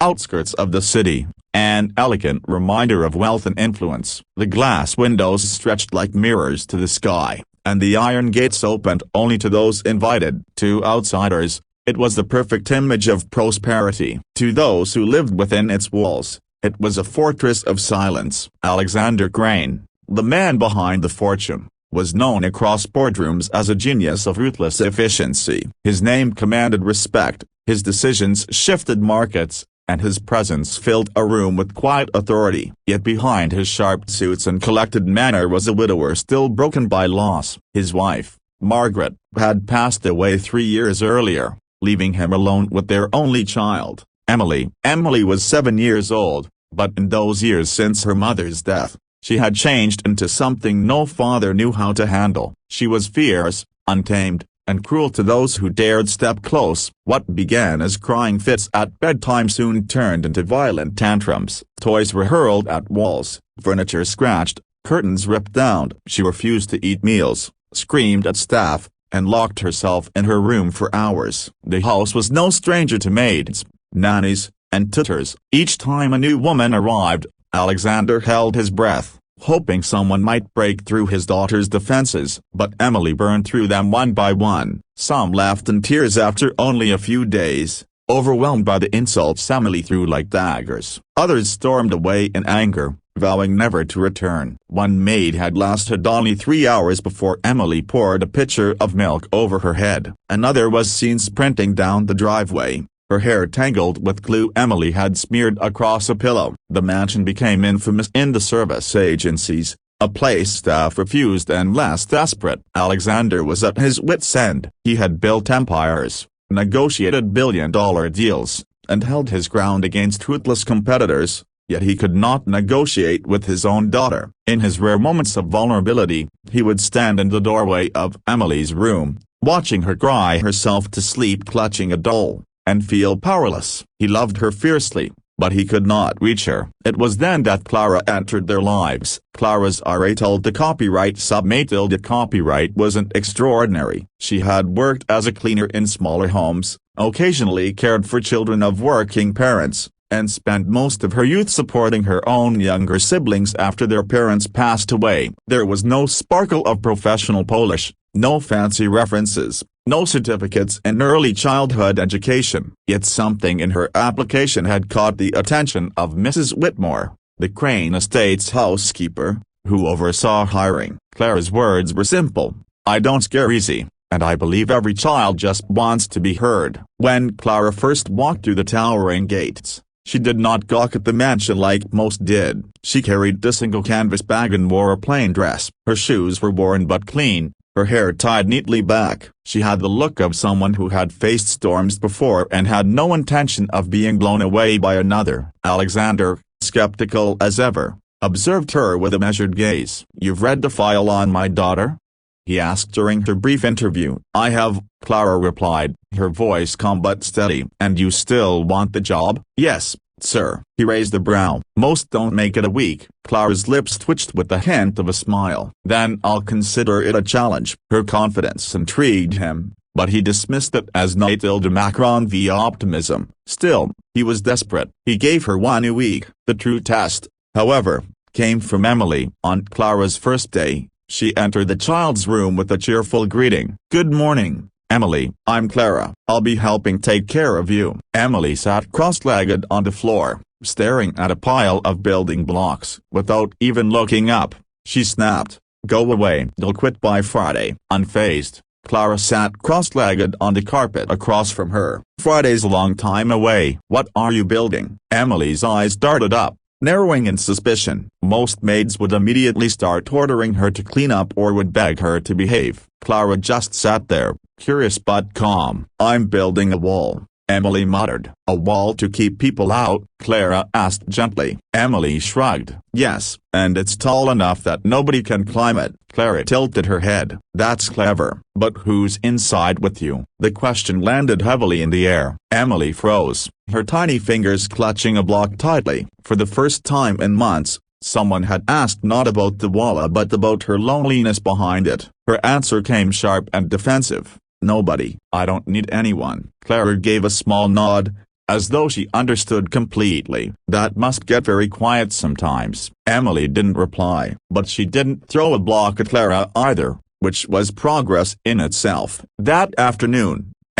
outskirts of the city, an elegant reminder of wealth and influence. The glass windows stretched like mirrors to the sky, and the iron gates opened only to those invited. To outsiders, it was the perfect image of prosperity. To those who lived within its walls, it was a fortress of silence. Alexander Crane, the man behind the fortune, was known across boardrooms as a genius of ruthless efficiency. His name commanded respect, his decisions shifted markets, and his presence filled a room with quiet authority. Yet behind his sharp suits and collected manner was a widower still broken by loss. His wife, Margaret, had passed away 3 years earlier, leaving him alone with their only child, Emily. Emily was 7 years old, but in those years since her mother's death, she had changed into something no father knew how to handle. She was fierce, untamed, and cruel to those who dared step close. What began as crying fits at bedtime soon turned into violent tantrums. Toys were hurled at walls, furniture scratched, curtains ripped down. She refused to eat meals, screamed at staff, and locked herself in her room for hours. The house was no stranger to maids, nannies, and tutors. Each time a new woman arrived, Alexander held his breath, hoping someone might break through his daughter's defenses. But Emily burned through them one by one. Some left in tears after only a few days, overwhelmed by the insults Emily threw like daggers. Others stormed away in anger, vowing never to return. One maid had lasted only 3 hours before Emily poured a pitcher of milk over her head. Another was seen sprinting down the driveway, her hair tangled with glue Emily had smeared across a pillow. The mansion became infamous in the service agencies, a place staff refused unless desperate. Alexander was at his wits' end. He had built empires, negotiated billion-dollar deals, and held his ground against ruthless competitors, yet he could not negotiate with his own daughter. In his rare moments of vulnerability, he would stand in the doorway of Emily's room, watching her cry herself to sleep clutching a doll, and feel powerless. He loved her fiercely, but he could not reach her. It was then that Clara entered their lives. Clara's RA told the copyright subtitle the copyright wasn't extraordinary. She had worked as a cleaner in smaller homes, occasionally cared for children of working parents, and spent most of her youth supporting her own younger siblings after their parents passed away. There was no sparkle of professional polish, no fancy references, no certificates in early childhood education. Yet something in her application had caught the attention of Mrs. Whitmore, the Crane estate's housekeeper, who oversaw hiring. Clara's words were simple: "I don't scare easy, and I believe every child just wants to be heard." When Clara first walked through the towering gates, she did not gawk at the mansion like most did. She carried a single canvas bag and wore a plain dress. Her shoes were worn but clean, her hair tied neatly back. She had the look of someone who had faced storms before and had no intention of being blown away by another. Alexander, skeptical as ever, observed her with a measured gaze. "You've read the file on my daughter?" he asked during her brief interview. "I have," Clara replied, her voice calm but steady. "And you still want the job?" "Yes, sir." He raised a brow. "Most don't make it a week." Clara's lips twitched with the hint of a smile. "Then I'll consider it a challenge." Her confidence intrigued him, but he dismissed it as Natal de Macron via optimism. Still, he was desperate. He gave her 1 week. The true test, however, came from Emily. On Clara's first day, she entered the child's room with a cheerful greeting. "Good morning, Emily. I'm Clara. I'll be helping take care of you." Emily sat cross-legged on the floor, staring at a pile of building blocks. Without even looking up, she snapped, "Go away. You'll quit by Friday." Unfazed, Clara sat cross-legged on the carpet across from her. "Friday's a long time away." "What are you building?" Emily's eyes darted up, narrowing in suspicion. Most maids would immediately start ordering her to clean up or would beg her to behave. Clara just sat there, curious but calm. "I'm building a wall," Emily muttered. "A wall to keep people out?" Clara asked gently. Emily shrugged. "Yes, and it's tall enough that nobody can climb it." Clara tilted her head. "That's clever. But who's inside with you?" The question landed heavily in the air. Emily froze, her tiny fingers clutching a block tightly. For the first time in months, someone had asked not about the wall but about her loneliness behind it. Her answer came sharp and defensive. "Nobody." "I don't need anyone." Clara gave a small nod, as though she understood completely. "That must get very quiet sometimes." Emily didn't reply, but she didn't throw a block at Clara either, which was progress in itself. That afternoon,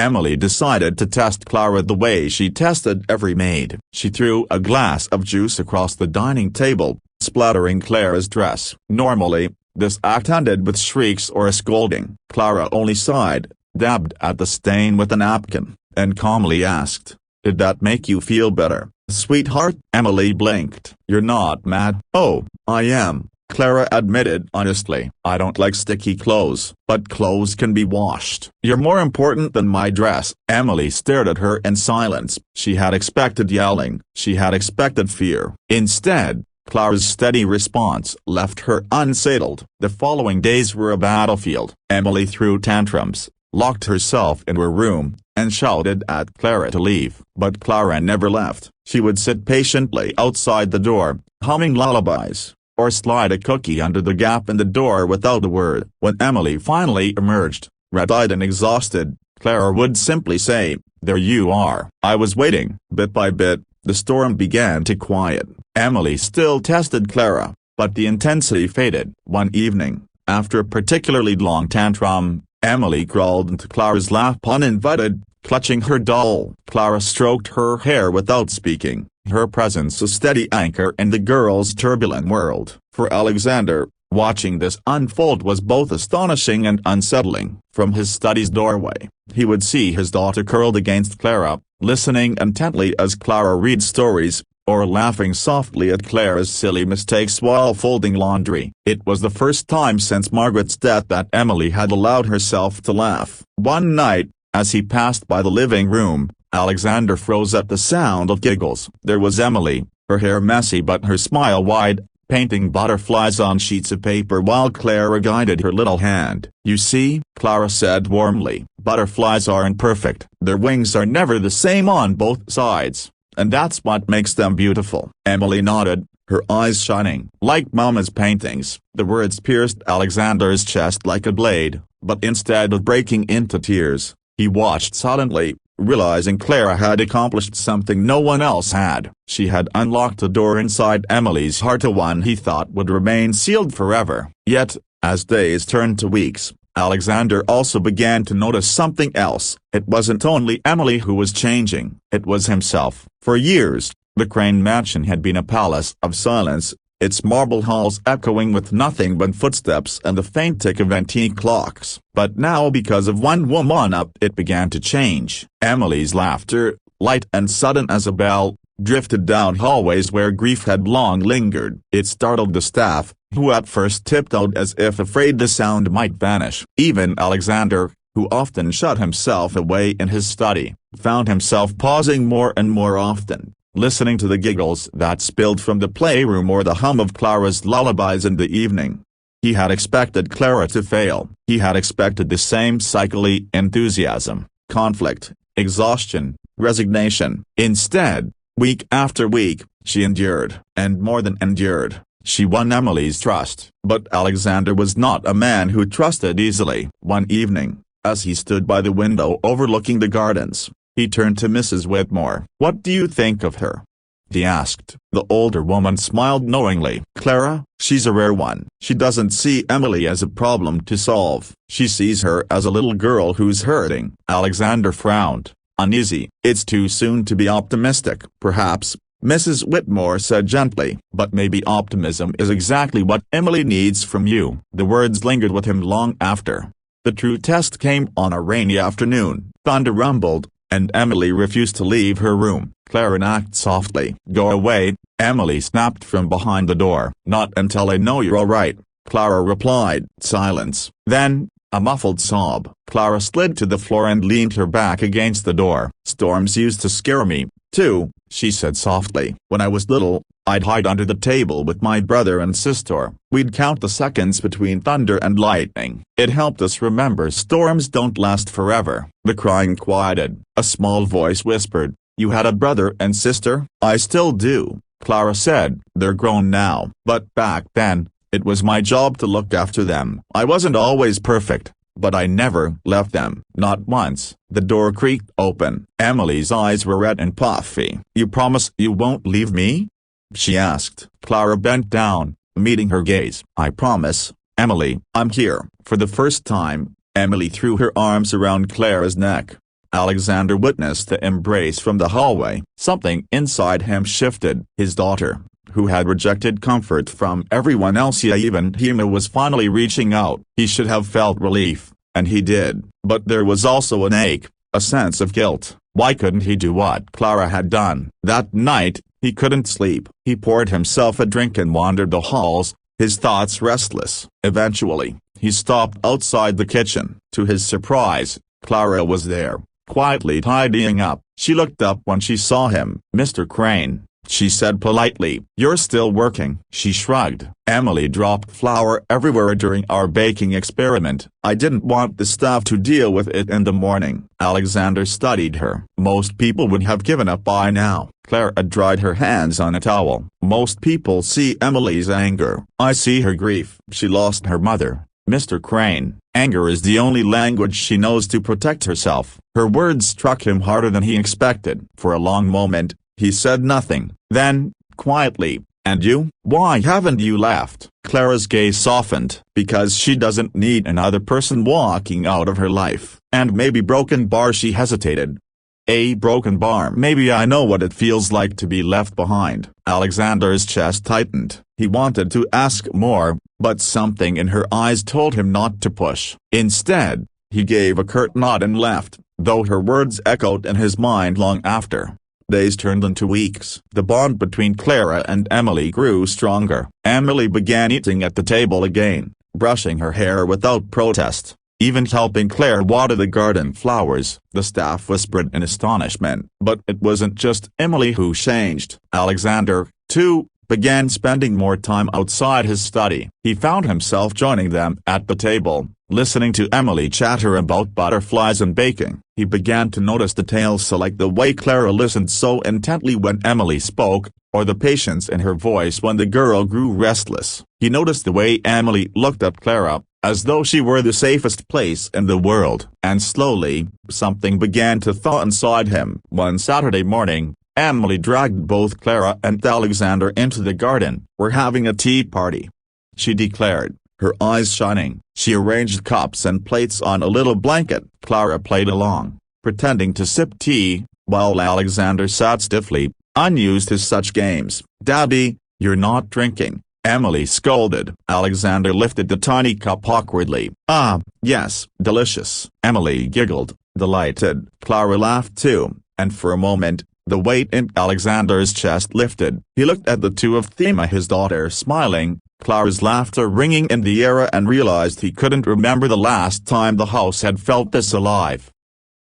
Emily decided to test Clara the way she tested every maid. She threw a glass of juice across the dining table, splattering Clara's dress. Normally, this act ended with shrieks or a scolding. Clara only sighed, dabbed at the stain with a napkin, and calmly asked, "Did that make you feel better, sweetheart?" Emily blinked. "You're not mad?" "Oh, I am," Clara admitted honestly. "I don't like sticky clothes, but clothes can be washed." "You're more important than my dress." Emily stared at her in silence. She had expected yelling. She had expected fear. Instead, Clara's steady response left her unsettled. The following days were a battlefield. Emily threw tantrums, locked herself in her room, and shouted at Clara to leave. But Clara never left. She would sit patiently outside the door, humming lullabies, or slide a cookie under the gap in the door without a word. When Emily finally emerged, red-eyed and exhausted, Clara would simply say, "There you are." "I was waiting." Bit by bit, the storm began to quiet. Emily still tested Clara, but the intensity faded. One evening, after a particularly long tantrum, Emily crawled into Clara's lap uninvited, clutching her doll. Clara stroked her hair without speaking, her presence a steady anchor in the girl's turbulent world. For Alexander, watching this unfold was both astonishing and unsettling. From his study's doorway, he would see his daughter curled against Clara, listening intently as Clara read stories, or laughing softly at Clara's silly mistakes while folding laundry. It was the first time since Margaret's death that Emily had allowed herself to laugh. One night, as he passed by the living room, Alexander froze at the sound of giggles. There was Emily, her hair messy but her smile wide, painting butterflies on sheets of paper while Clara guided her little hand. "You see," Clara said warmly, "butterflies aren't perfect. Their wings are never the same on both sides, and that's what makes them beautiful." Emily nodded, her eyes shining. "Like Mama's paintings." The words pierced Alexander's chest like a blade, but instead of breaking into tears, he watched silently, realizing Clara had accomplished something no one else had. She had unlocked a door inside Emily's heart, a one he thought would remain sealed forever. Yet, as days turned to weeks, Alexander also began to notice something else. It wasn't only Emily who was changing, it was himself. For years, the Crane mansion had been a palace of silence, its marble halls echoing with nothing but footsteps and the faint tick of antique clocks. But now, because of one woman up, it began to change. Emily's laughter, light and sudden as a bell, drifted down hallways where grief had long lingered. It startled the staff, who at first tiptoed as if afraid the sound might vanish. Even Alexander, who often shut himself away in his study, found himself pausing more and more often, listening to the giggles that spilled from the playroom or the hum of Clara's lullabies in the evening. He had expected Clara to fail. He had expected the same cycle: enthusiasm, conflict, exhaustion, resignation. Instead, week after week, she endured. And more than endured, she won Emily's trust. But Alexander was not a man who trusted easily. One evening, as he stood by the window overlooking the gardens, he turned to Mrs. Whitmore. "What do you think of her?" he asked. The older woman smiled knowingly. "Clara, she's a rare one. She doesn't see Emily as a problem to solve. She sees her as a little girl who's hurting." Alexander frowned, uneasy. "It's too soon to be optimistic." "Perhaps," Mrs. Whitmore said gently. "But maybe optimism is exactly what Emily needs from you." The words lingered with him long after. The true test came on a rainy afternoon. Thunder rumbled, and Emily refused to leave her room. Clara knocked softly. "Go away," Emily snapped from behind the door. "Not until I know you're all right," Clara replied. Silence. Then, a muffled sob. Clara slid to the floor and leaned her back against the door. "Storms used to scare me, too," she said softly. "When I was little, I'd hide under the table with my brother and sister. We'd count the seconds between thunder and lightning. It helped us remember storms don't last forever." The crying quieted. A small voice whispered, "You had a brother and sister?" "I still do," Clara said. "They're grown now. But back then, it was my job to look after them. I wasn't always perfect, but I never left them. Not once. The door creaked open. Emily's eyes were red and puffy. You promise you won't leave me? She asked. Clara bent down, meeting her gaze. I promise, Emily. I'm here. For the first time, Emily threw her arms around Clara's neck. Alexander witnessed the embrace from the hallway. Something inside him shifted. His daughter, who had rejected comfort from everyone else, even him, was finally reaching out. He should have felt relief, and he did, but there was also an ache, a sense of guilt. Why couldn't he do what Clara had done? That night, he couldn't sleep. He poured himself a drink and wandered the halls, his thoughts restless. Eventually, he stopped outside the kitchen. To his surprise, Clara was there, quietly tidying up. She looked up when she saw him. Mr. Crane, she said politely. You're still working? She shrugged. Emily dropped flour everywhere during our baking experiment. I didn't want the staff to deal with it in the morning. Alexander studied her. Most people would have given up by now. Clara dried her hands on a towel. Most people see Emily's anger. I see her grief. She lost her mother. Mr. Crane, anger is the only language she knows to protect herself. Her words struck him harder than he expected. For a long moment, he said nothing. Then, quietly, and you? Why haven't you left? Clara's gaze softened. Because she doesn't need another person walking out of her life. And maybe broken bar. She hesitated. A broken bar. Maybe I know what it feels like to be left behind. Alexander's chest tightened. He wanted to ask more, but something in her eyes told him not to push. Instead, he gave a curt nod and left, though her words echoed in his mind long after. Days turned into weeks. The bond between Clara and Emily grew stronger. Emily began eating at the table again, brushing her hair without protest, even helping Claire water the garden flowers. The staff whispered in astonishment. But it wasn't just Emily who changed. Alexander, too, began spending more time outside his study. He found himself joining them at the table, listening to Emily chatter about butterflies and baking. He began to notice details like the way Clara listened so intently when Emily spoke, or the patience in her voice when the girl grew restless. He noticed the way Emily looked at Clara, as though she were the safest place in the world. And slowly, something began to thaw inside him. One Saturday morning, Emily dragged both Clara and Alexander into the garden. We're having a tea party, she declared, her eyes shining. She arranged cups and plates on a little blanket. Clara played along, pretending to sip tea, while Alexander sat stiffly, unused to such games. Daddy, you're not drinking, Emily scolded. Alexander lifted the tiny cup awkwardly. Ah, yes, delicious. Emily giggled, delighted. Clara laughed too, and for a moment, the weight in Alexander's chest lifted. He looked at the two of Thema, his daughter, smiling, Clara's laughter ringing in the air, and realized he couldn't remember the last time the house had felt this alive.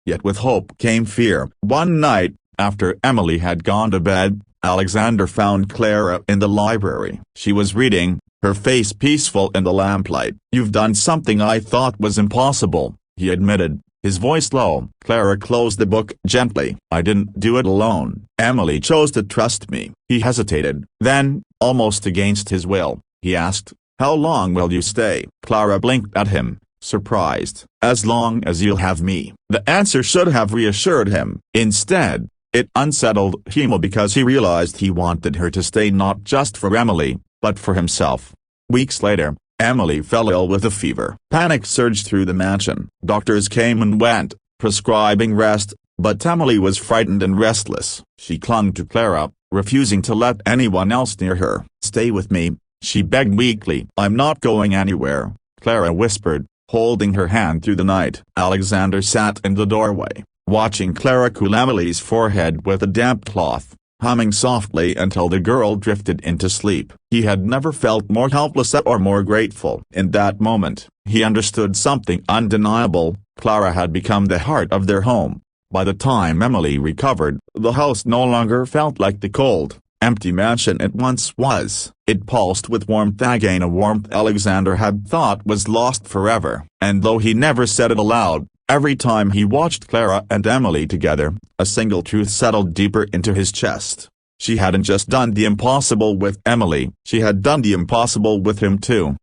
Yet with hope came fear. One night, after Emily had gone to bed, Alexander found Clara in the library. She was reading, her face peaceful in the lamplight. You've done something I thought was impossible, he admitted, his voice low. Clara closed the book gently. I didn't do it alone. Emily chose to trust me. He hesitated. Then, almost against his will, he asked, how long will you stay? Clara blinked at him, surprised. As long as you'll have me. The answer should have reassured him. Instead, it unsettled him because he realized he wanted her to stay not just for Emily, but for himself. Weeks later, Emily fell ill with a fever. Panic surged through the mansion. Doctors came and went, prescribing rest, but Emily was frightened and restless. She clung to Clara, refusing to let anyone else near her. Stay with me, she begged weakly. I'm not going anywhere, Clara whispered, holding her hand through the night. Alexander sat in the doorway, watching Clara cool Emily's forehead with a damp cloth, humming softly until the girl drifted into sleep. He had never felt more helpless or more grateful. In that moment, he understood something undeniable. Clara had become the heart of their home. By the time Emily recovered, the house no longer felt like the cold, empty mansion it once was. It pulsed with warmth again, a warmth Alexander had thought was lost forever. And though he never said it aloud, every time he watched Clara and Emily together, a single truth settled deeper into his chest. She hadn't just done the impossible with Emily, she had done the impossible with him too.